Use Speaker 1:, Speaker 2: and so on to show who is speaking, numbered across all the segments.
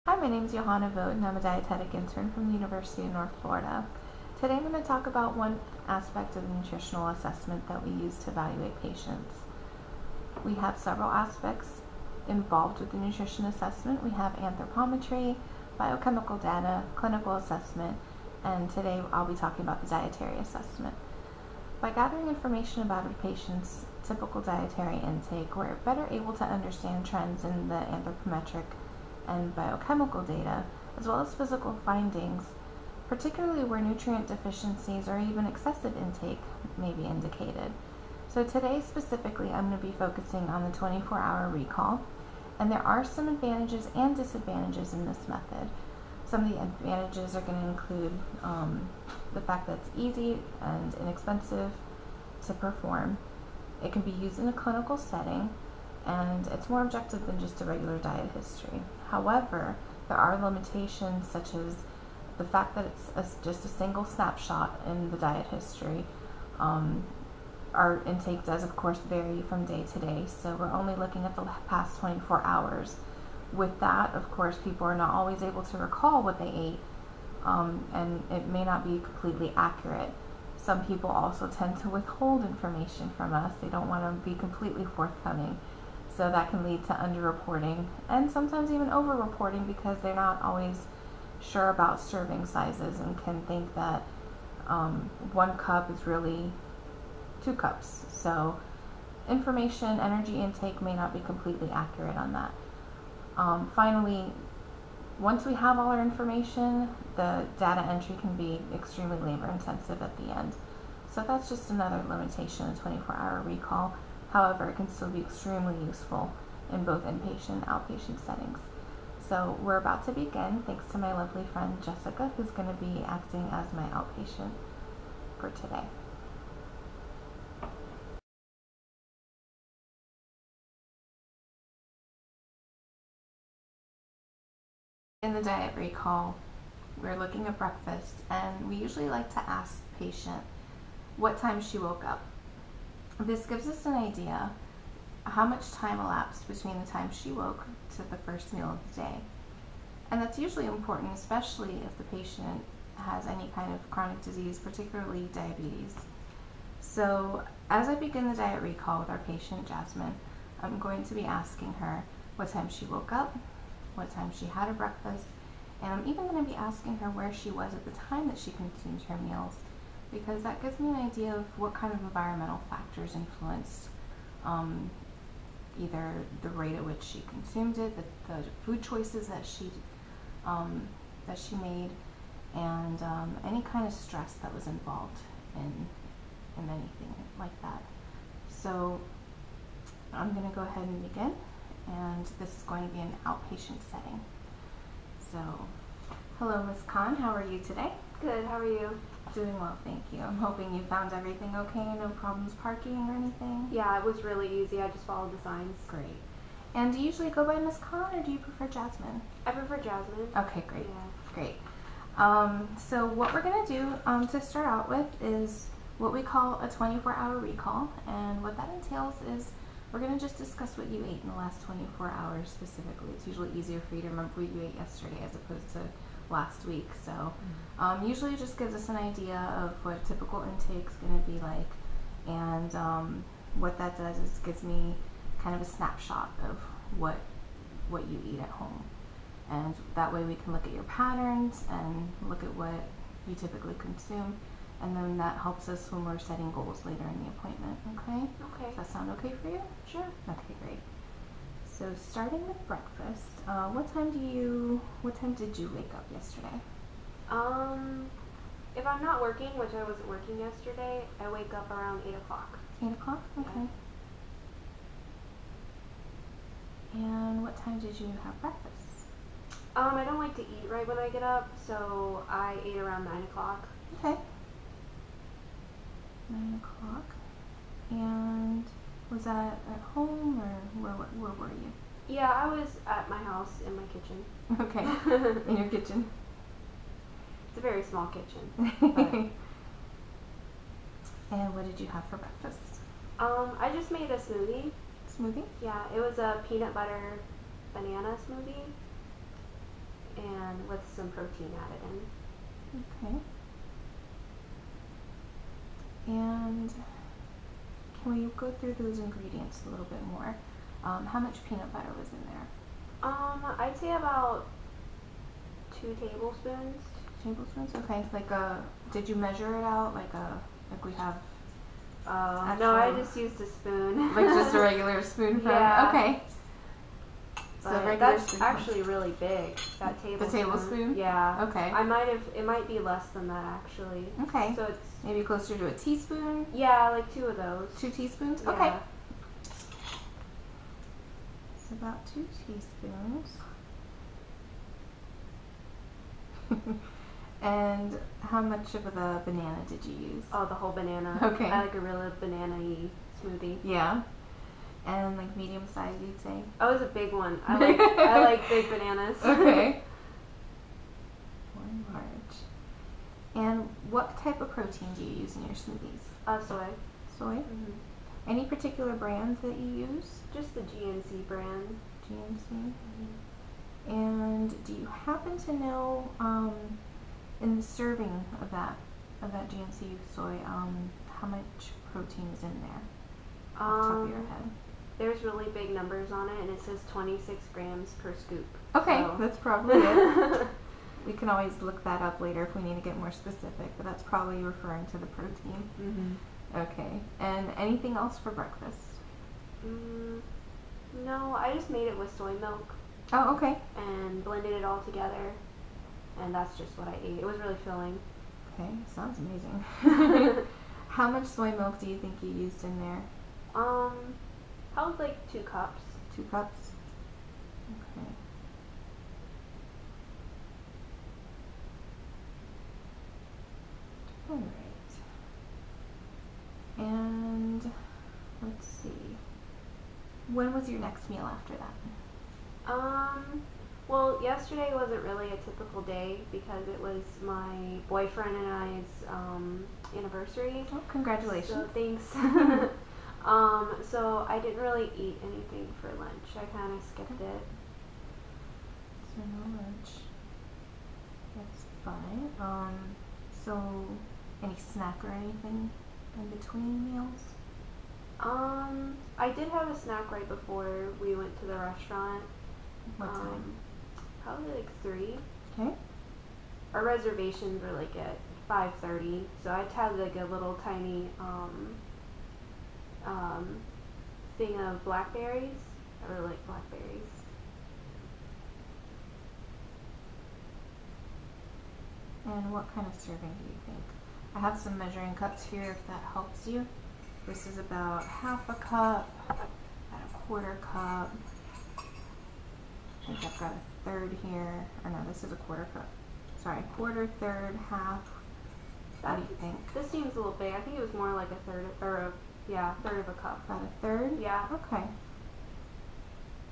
Speaker 1: Hi, my name is Johanna Vogt, and I'm a dietetic intern from the University of North Florida. Today I'm going to talk about one aspect of the nutritional assessment that we use to evaluate patients. We have several aspects involved with the nutrition assessment. We have anthropometry, biochemical data, clinical assessment, and today I'll be talking about the dietary assessment. By gathering information about a patient's typical dietary intake, we're better able to understand trends in the anthropometric and biochemical data, as well as physical findings, particularly where nutrient deficiencies or even excessive intake may be indicated. So today specifically I'm going to be focusing on the 24-hour recall, and there are some advantages and disadvantages in this method. Some of the advantages are going to include the fact that it's easy and inexpensive to perform. It can be used in a clinical setting, and it's more objective than just a regular diet history. However, there are limitations such as the fact that it's just a single snapshot in the diet history. Our intake does, of course, vary from day to day, so we're only looking at the past 24 hours. With that, of course, people are not always able to recall what they ate, and it may not be completely accurate. Some people also tend to withhold information from us. They don't want to be completely forthcoming. So that can lead to underreporting and sometimes even overreporting because they're not always sure about serving sizes and can think that 1 cup is really 2 cups. So information, energy intake may not be completely accurate on that. Finally, once we have all our information, the data entry can be extremely labor intensive at the end. So that's just another limitation of 24-hour recall. However, it can still be extremely useful in both inpatient and outpatient settings. So we're about to begin, thanks to my lovely friend Jessica, who's going to be acting as my outpatient for today. In the diet recall, we're looking at breakfast, and we usually like to ask the patient what time she woke up. This gives us an idea how much time elapsed between the time she woke to the first meal of the day. And that's usually important, especially if the patient has any kind of chronic disease, particularly diabetes. So as I begin the diet recall with our patient Jasmine, I'm going to be asking her what time she woke up, what time she had her breakfast, and I'm even going to be asking her where she was at the time that she consumed her meals, because that gives me an idea of what kind of environmental factors influenced either the rate at which she consumed it, the food choices that she made, and any kind of stress that was involved in anything like that. So I'm going to go ahead and begin, and this is going to be an outpatient setting. So, hello Ms. Khan, how are you today?
Speaker 2: Good, how are you?
Speaker 1: Doing well, thank you. I'm hoping you found everything okay, no problems parking or anything?
Speaker 2: Yeah, it was really easy. I just followed the signs.
Speaker 1: Great. And do you usually go by Ms. Khan, or do you prefer Jasmine?
Speaker 2: I prefer Jasmine.
Speaker 1: Okay, great.
Speaker 2: Yeah.
Speaker 1: Great. So what we're going to do to start out with is what we call a 24-hour recall, and what that entails is we're going to just discuss what you ate in the last 24 hours specifically. It's usually easier for you to remember what you ate yesterday as opposed to last week. So usually it just gives us an idea of what a typical intake is going to be like, and what that does is gives me kind of a snapshot of what you eat at home, and that way we can look at your patterns and look at what you typically consume, and then that helps us when we're setting goals later in the appointment. Okay?
Speaker 2: Okay.
Speaker 1: Does that sound okay for you?
Speaker 2: Sure.
Speaker 1: Okay, great. So starting with breakfast, what time did you wake up yesterday?
Speaker 2: If I'm not working, which I wasn't working yesterday, I wake up around 8 o'clock.
Speaker 1: 8 o'clock? Okay. Yeah. And what time did you have breakfast?
Speaker 2: I don't like to eat right when I get up, so I ate around 9 o'clock.
Speaker 1: Okay. 9 o'clock. And was that at home, or where were you?
Speaker 2: Yeah, I was at my house in my kitchen.
Speaker 1: Okay. In your kitchen?
Speaker 2: It's a very small kitchen.
Speaker 1: And what did you have for breakfast?
Speaker 2: I just made a smoothie.
Speaker 1: Smoothie?
Speaker 2: Yeah, it was a peanut butter banana smoothie. and with some protein added in.
Speaker 1: Okay. And can we go through those ingredients a little bit more? How much peanut butter was in there?
Speaker 2: I'd say about 2 tablespoons.
Speaker 1: 2 tablespoons? Okay. Did you measure it out? Like we have.
Speaker 2: No, I just used a spoon.
Speaker 1: Like just a regular spoon?
Speaker 2: Yeah.
Speaker 1: Okay.
Speaker 2: So
Speaker 1: regular
Speaker 2: that's
Speaker 1: spoon.
Speaker 2: actually really big, that tablespoon.
Speaker 1: The tablespoon?
Speaker 2: Yeah.
Speaker 1: Okay.
Speaker 2: It might be less than that actually.
Speaker 1: Okay.
Speaker 2: So it's
Speaker 1: maybe closer to a teaspoon?
Speaker 2: Yeah, like 2 of those.
Speaker 1: 2 teaspoons?
Speaker 2: Yeah.
Speaker 1: Okay. So about 2 teaspoons. And how much of the banana did you use?
Speaker 2: Oh, the whole banana.
Speaker 1: Okay.
Speaker 2: I like a real banana-y smoothie.
Speaker 1: Yeah. And like medium size, you'd say?
Speaker 2: Oh, it was a big one. I like big bananas.
Speaker 1: Okay. 1 large. And what type of protein do you use in your smoothies?
Speaker 2: Soy.
Speaker 1: Soy?
Speaker 2: Mm-hmm.
Speaker 1: Any particular brands that you use?
Speaker 2: Just the GNC brand.
Speaker 1: GNC. And do you happen to know, in the serving of that GNC soy, how much protein is in there? Off the top of your head.
Speaker 2: There's really big numbers on it, and it says 26 grams per scoop.
Speaker 1: Okay,
Speaker 2: so.
Speaker 1: That's probably it. We can always look that up later if we need to get more specific, but that's probably referring to the protein.
Speaker 2: Mm-hmm.
Speaker 1: Okay. And anything else for breakfast?
Speaker 2: No, I just made it with soy milk.
Speaker 1: Oh, okay.
Speaker 2: And blended it all together, and that's just what I ate. It was really filling.
Speaker 1: Okay, sounds amazing. How much soy milk do you think you used in there?
Speaker 2: Probably like 2 cups.
Speaker 1: 2 cups? Okay. Alright. And let's see. When was your next meal after that?
Speaker 2: Well, yesterday wasn't really a typical day because it was my boyfriend and I's anniversary.
Speaker 1: Oh, congratulations.
Speaker 2: So thanks. So I didn't really eat anything for lunch. I kind of skipped it.
Speaker 1: So no lunch. That's fine. So any snack or anything in between meals?
Speaker 2: I did have a snack right before we went to the restaurant.
Speaker 1: What time?
Speaker 2: Probably like 3.
Speaker 1: Okay.
Speaker 2: Our reservations were like at 5:30, so I had like a little tiny thing of blackberries. I really like blackberries.
Speaker 1: And what kind of serving do you think? I have some measuring cups here if that helps you. This is about half a cup, about a 1/4 cup. I think I've got a 1/3 here. Or no, this is a 1/4 cup. Sorry, 1/4, 1/3, half. What do you think?
Speaker 2: This seems a little big. I think it was more like a 1/3 or a 1/3 of a cup.
Speaker 1: About a 1/3?
Speaker 2: Yeah.
Speaker 1: Okay.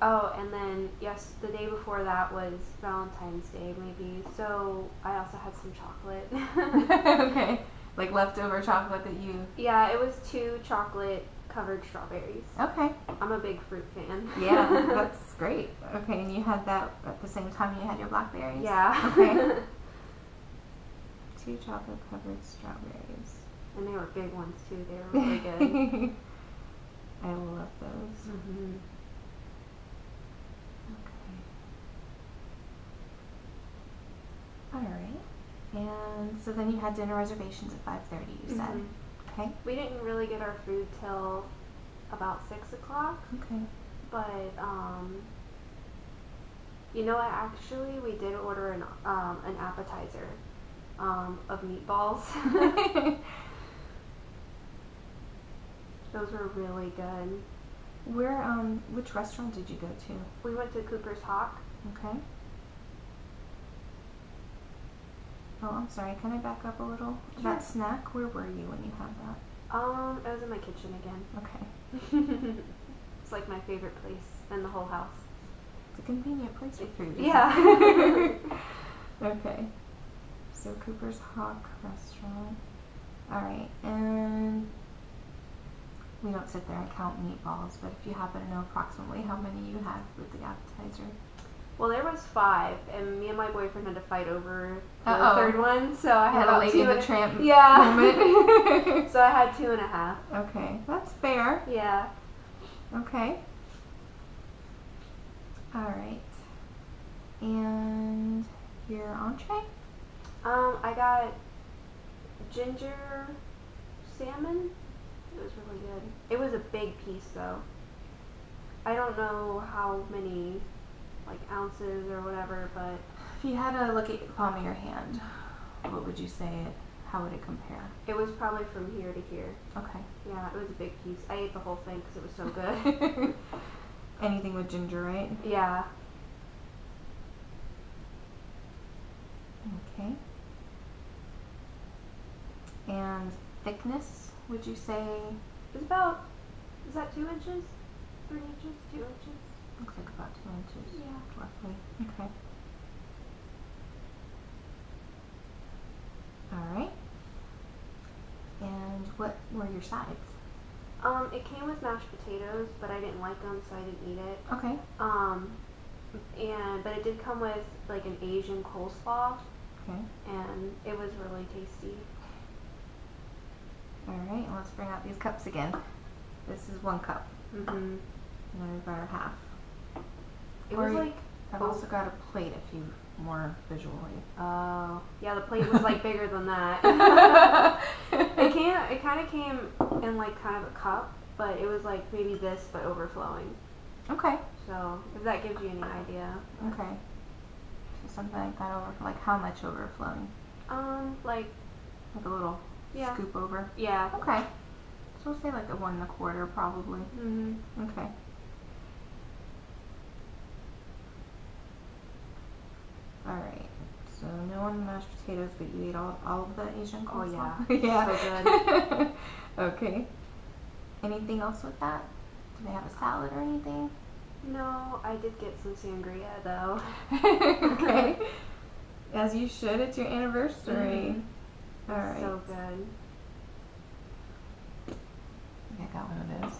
Speaker 2: Oh, and then yes, the day before that was Valentine's Day, maybe. So I also had some chocolate.
Speaker 1: Okay. Like leftover chocolate that you...
Speaker 2: Yeah, it was 2 chocolate-covered strawberries.
Speaker 1: Okay.
Speaker 2: I'm a big fruit fan.
Speaker 1: Yeah, that's great. Okay, and you had that at the same time you had your blackberries?
Speaker 2: Yeah.
Speaker 1: Okay. 2 chocolate-covered strawberries.
Speaker 2: And they were big ones, too. They were really good.
Speaker 1: I love those.
Speaker 2: Mm-hmm.
Speaker 1: Okay. Alright. And so then you had dinner reservations at 5:30, you said.
Speaker 2: Mm-hmm.
Speaker 1: Okay.
Speaker 2: We didn't really get our food till about 6 o'clock.
Speaker 1: Okay.
Speaker 2: But, you know what, actually, we did order an appetizer of meatballs. Those were really good.
Speaker 1: Where, which restaurant did you go to?
Speaker 2: We went to Cooper's Hawk.
Speaker 1: Okay. Oh, I'm sorry, can I back up a little?
Speaker 2: Sure.
Speaker 1: That snack, where were you when you had that?
Speaker 2: I was in my kitchen again.
Speaker 1: Okay.
Speaker 2: It's like my favorite place in the whole house.
Speaker 1: It's a convenient place for food. Isn't
Speaker 2: Yeah.
Speaker 1: it? Okay. So Cooper's Hawk restaurant. Alright, and we don't sit there and count meatballs, but if you happen to know approximately how many you had with the appetizer.
Speaker 2: Well, there was 5, and me and my boyfriend had to fight over the
Speaker 1: Uh-oh.
Speaker 2: 3rd one, so I had
Speaker 1: a
Speaker 2: about
Speaker 1: Lady
Speaker 2: 2
Speaker 1: and the Tramp
Speaker 2: moment. So I had 2.5.
Speaker 1: Okay, that's fair.
Speaker 2: Yeah.
Speaker 1: Okay. All right. And your entree?
Speaker 2: I got ginger salmon. It was really good. It was a big piece though. I don't know how many like ounces or whatever, but
Speaker 1: If you had to look at the palm of your hand, what would you say how would it compare?
Speaker 2: it was probably from here to here.
Speaker 1: Okay.
Speaker 2: Yeah, it was a big piece. I ate the whole thing because it was so good.
Speaker 1: Anything with ginger, right?
Speaker 2: Yeah.
Speaker 1: Okay. And thickness, would you say?
Speaker 2: It's about, is that 2 inches? 3 inches? 2 inches?
Speaker 1: Looks like about 2 inches.
Speaker 2: Yeah.
Speaker 1: Roughly. Okay. All right. And what were your sides?
Speaker 2: It came with mashed potatoes, but I didn't like them, so I didn't eat it.
Speaker 1: Okay.
Speaker 2: But it did come with like an Asian coleslaw,
Speaker 1: Okay.
Speaker 2: and it was really tasty.
Speaker 1: All right. And let's bring out these cups again. This is 1 cup.
Speaker 2: Mhm.
Speaker 1: And then we've got our half.
Speaker 2: It
Speaker 1: Or
Speaker 2: was like,
Speaker 1: I've also got a plate if you more visually.
Speaker 2: oh, yeah, the plate was like bigger than that. It kind of came in like kind of a cup, but it was like maybe this but overflowing.
Speaker 1: Okay.
Speaker 2: So if that gives you any idea.
Speaker 1: Okay. So something like that like how much overflowing?
Speaker 2: Like
Speaker 1: Like a little
Speaker 2: Yeah.
Speaker 1: scoop over?
Speaker 2: yeah.
Speaker 1: Okay. So we'll say like a 1 1/4 probably.
Speaker 2: Mhm.
Speaker 1: Okay. All right. So no on mashed potatoes, but you ate all of the Asian
Speaker 2: Oh
Speaker 1: coleslaw?
Speaker 2: yeah.
Speaker 1: Yeah.
Speaker 2: So good.
Speaker 1: Okay. Anything else with that? Do they have a salad or anything?
Speaker 2: No, I did get some sangria though.
Speaker 1: Okay. As you should. It's your anniversary. All right.
Speaker 2: So good.
Speaker 1: I got one of those.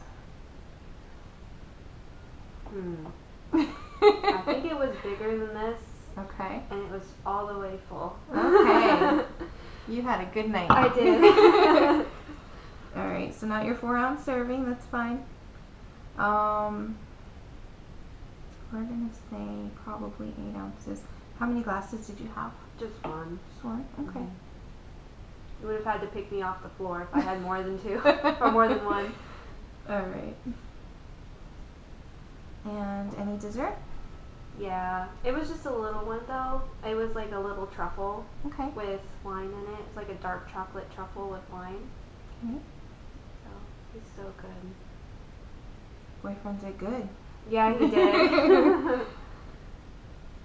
Speaker 2: I think it was bigger than this,
Speaker 1: Okay.
Speaker 2: and it was all the way full.
Speaker 1: Okay. You had a good night.
Speaker 2: I did.
Speaker 1: All right. So not your 4-ounce serving. That's fine. We're gonna say probably 8 ounces. How many glasses did you have?
Speaker 2: Just one.
Speaker 1: Just one. Okay.
Speaker 2: You would have had to pick me off the floor if I had more than 2 or more than 1.
Speaker 1: All right. And any dessert?
Speaker 2: Yeah, it was just a little one though. It was like a little truffle
Speaker 1: Okay.
Speaker 2: with wine in it. It's like a dark chocolate truffle with wine.
Speaker 1: Okay.
Speaker 2: So it's so good.
Speaker 1: Boyfriend did good.
Speaker 2: Yeah, he did.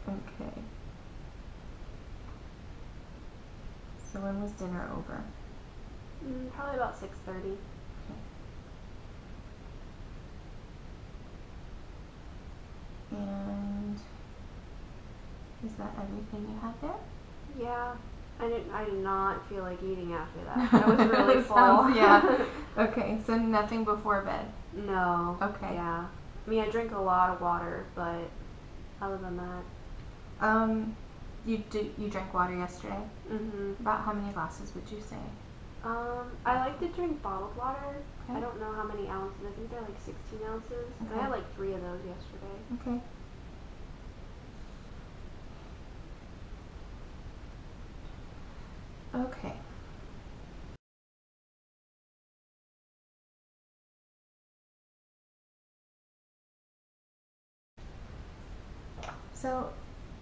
Speaker 1: Okay. So when was dinner over?
Speaker 2: Probably about 6:30.
Speaker 1: And is that everything you had there?
Speaker 2: Yeah, I did not feel like eating after that. I was really full.
Speaker 1: Yeah. Okay, so nothing before bed.
Speaker 2: No.
Speaker 1: Okay.
Speaker 2: Yeah. I mean, I drink a lot of water, but other than that.
Speaker 1: You drank water yesterday?
Speaker 2: Mhm.
Speaker 1: About how many glasses would you say?
Speaker 2: I like to drink bottled water.
Speaker 1: Okay.
Speaker 2: I don't know how many ounces. I think they're like 16 ounces. And
Speaker 1: Okay.
Speaker 2: I had like 3 of those yesterday.
Speaker 1: Okay. Okay. So,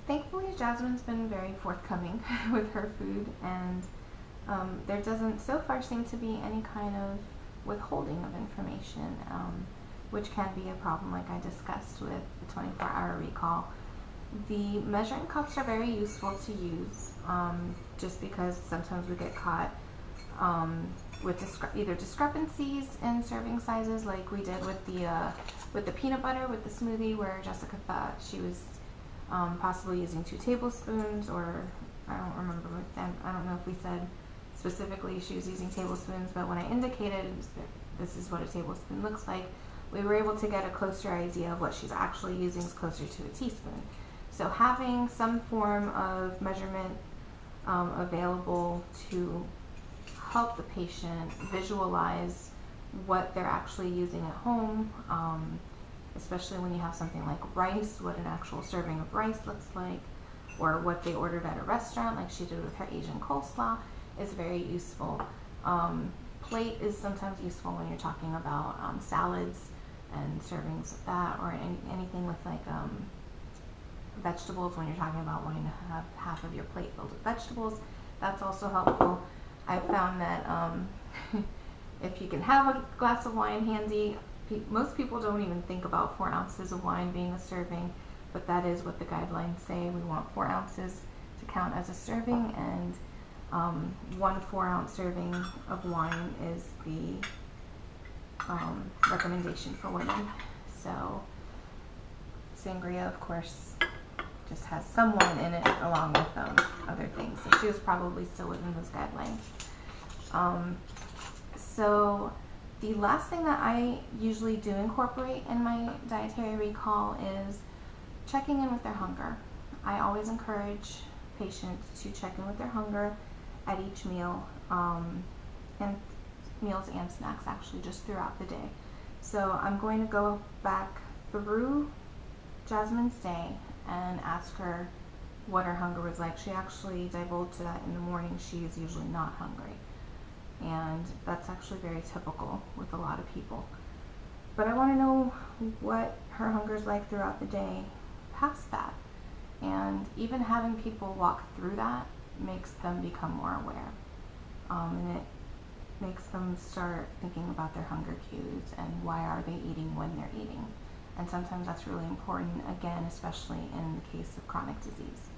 Speaker 1: thankfully, Jasmine's been very forthcoming with her food, and there doesn't so far seem to be any kind of withholding of information, which can be a problem, like I discussed with the 24-hour recall. The measuring cups are very useful to use, just because sometimes we get caught with either discrepancies in serving sizes, like we did with the peanut butter with the smoothie, where Jessica thought she was possibly using 2 tablespoons, or I don't remember. I don't know if we said specifically she was using tablespoons, but when I indicated this is what a tablespoon looks like, we were able to get a closer idea of what she's actually using, is closer to a teaspoon. So having some form of measurement available to help the patient visualize what they're actually using at home, especially when you have something like rice, what an actual serving of rice looks like, or what they ordered at a restaurant, like she did with her Asian coleslaw, is very useful. Plate is sometimes useful when you're talking about salads and servings of that, or anything with like vegetables, when you're talking about wanting to have half of your plate filled with vegetables. That's also helpful. I've found that if you can have a glass of wine handy, most people don't even think about 4 ounces of wine being a serving, but that is what the guidelines say. We want 4 ounces to count as a serving, and 1 4-ounce serving of wine is the recommendation for women. So sangria, of course, just has some wine in it along with other things. So she was probably still within those guidelines. So the last thing that I usually do incorporate in my dietary recall is checking in with their hunger. I always encourage patients to check in with their hunger at each meal, and meals and snacks actually, just throughout the day. So I'm going to go back through Jasmine's day and ask her what her hunger was like. She actually divulged that in the morning she is usually not hungry, and that's actually very typical with a lot of people. But I want to know what her hunger is like throughout the day past that, and even having people walk through that makes them become more aware, and it makes them start thinking about their hunger cues and why are they eating when they're eating. And sometimes that's really important, again, especially in the case of chronic disease,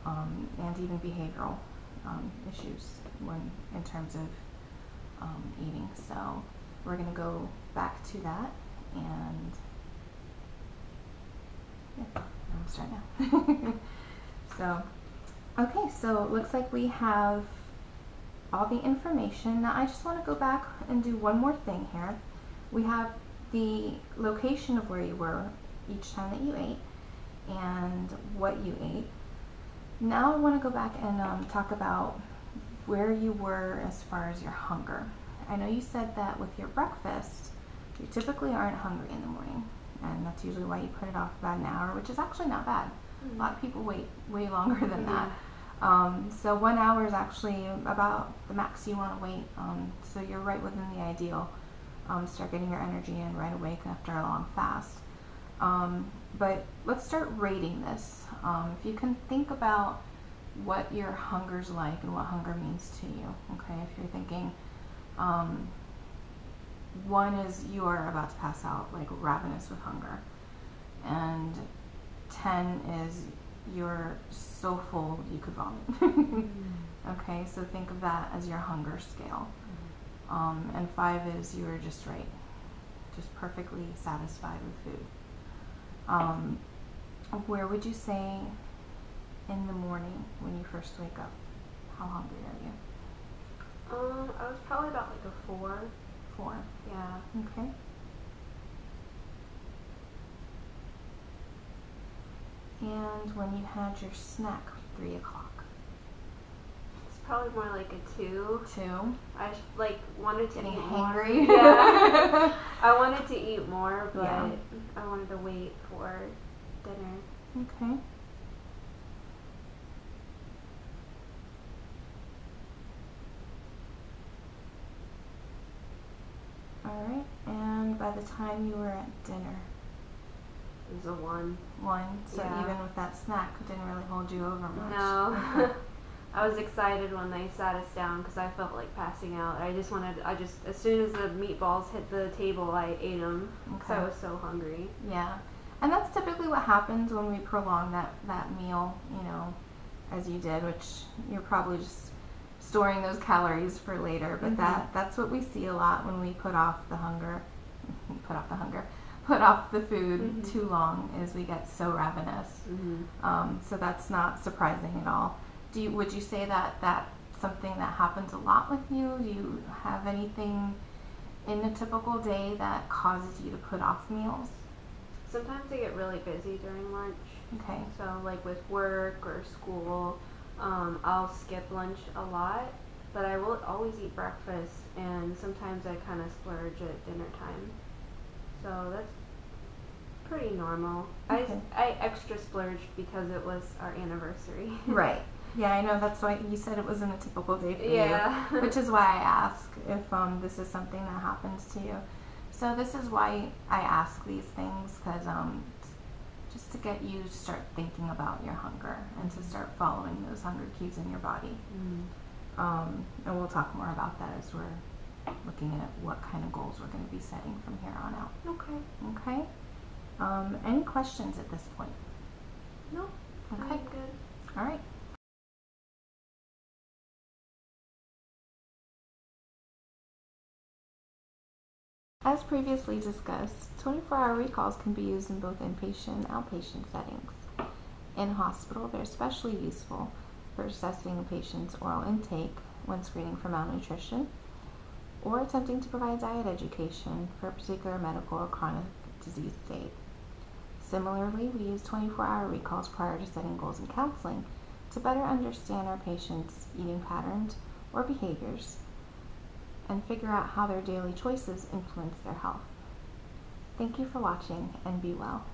Speaker 1: and even behavioral issues in terms of eating. So we're going to go back to that, and yeah, I'm start now. So, okay, so it looks like we have all the information. Now I just want to go back and do one more thing here. We have the location of where you were each time that you ate and what you ate. Now I want to go back and talk about where you were as far as your hunger. I know you said that with your breakfast, you typically aren't hungry in the morning, and that's usually why you put it off about an hour, which is actually not bad. A lot of people wait way longer than that. So 1 hour is actually about the max you want to wait. So you're right within the ideal. Start getting your energy in right away after a long fast. But let's start rating this. If you can think about what your hunger's like and what hunger means to you. Okay, if you're thinking 1 is you are about to pass out, like ravenous with hunger, and 10 is you're so full you could vomit. Okay, so think of that as your hunger scale. And 5 is you're just right, just perfectly satisfied with food. Where would you say in the morning when you first wake up, how hungry are you?
Speaker 2: I was probably about like a 4.
Speaker 1: 4.
Speaker 2: Yeah.
Speaker 1: Okay. And when you had your snack, 3 o'clock?
Speaker 2: It's probably more like a 2.
Speaker 1: 2.
Speaker 2: I wanted to
Speaker 1: Getting
Speaker 2: eat
Speaker 1: hangry.
Speaker 2: more. Yeah. I wanted to eat more, but
Speaker 1: Yeah.
Speaker 2: I wanted to wait for dinner.
Speaker 1: Okay. Alright, and by the time you were at dinner?
Speaker 2: It was a 1.
Speaker 1: 1, so
Speaker 2: Yeah.
Speaker 1: even with that snack, it didn't really hold you over much.
Speaker 2: No.
Speaker 1: Okay.
Speaker 2: I was excited when they sat us down because I felt like passing out. As soon as the meatballs hit the table, I ate them. So I was so hungry.
Speaker 1: Yeah, and that's typically what happens when we prolong that meal, you know, as you did, which you're probably just storing those calories for later, but that's what we see a lot when we put off the food too long, is we get so ravenous. So that's not surprising at all. Would you say that that's something that happens a lot with you? Do you have anything in a typical day that causes you to put off meals?
Speaker 2: sometimes I get really busy during lunch.
Speaker 1: Okay.
Speaker 2: So like with work or school, I'll skip lunch a lot, but I will always eat breakfast, and sometimes I kind of splurge at dinner time. So that's pretty normal.
Speaker 1: Okay.
Speaker 2: I extra splurged because it was our anniversary.
Speaker 1: Right. Yeah, I know. That's why you said it wasn't a typical day for
Speaker 2: Yeah.
Speaker 1: you, which is why I ask if this is something that happens to you. So this is why I ask these things, because just to get you to start thinking about your hunger and to start following those hunger cues in your body. And we'll talk more about that as we're looking at what kind of goals we're going to be setting from here on out.
Speaker 2: Okay.
Speaker 1: Okay? Any questions at this point?
Speaker 2: No.
Speaker 1: Okay.
Speaker 2: I'm good.
Speaker 1: All right. As previously discussed, 24-hour recalls can be used in both inpatient and outpatient settings. In hospital, they're especially useful for assessing a patient's oral intake when screening for malnutrition, or attempting to provide diet education for a particular medical or chronic disease state. Similarly, we use 24-hour recalls prior to setting goals in counseling to better understand our patients' eating patterns or behaviors and figure out how their daily choices influence their health. Thank you for watching, and be well.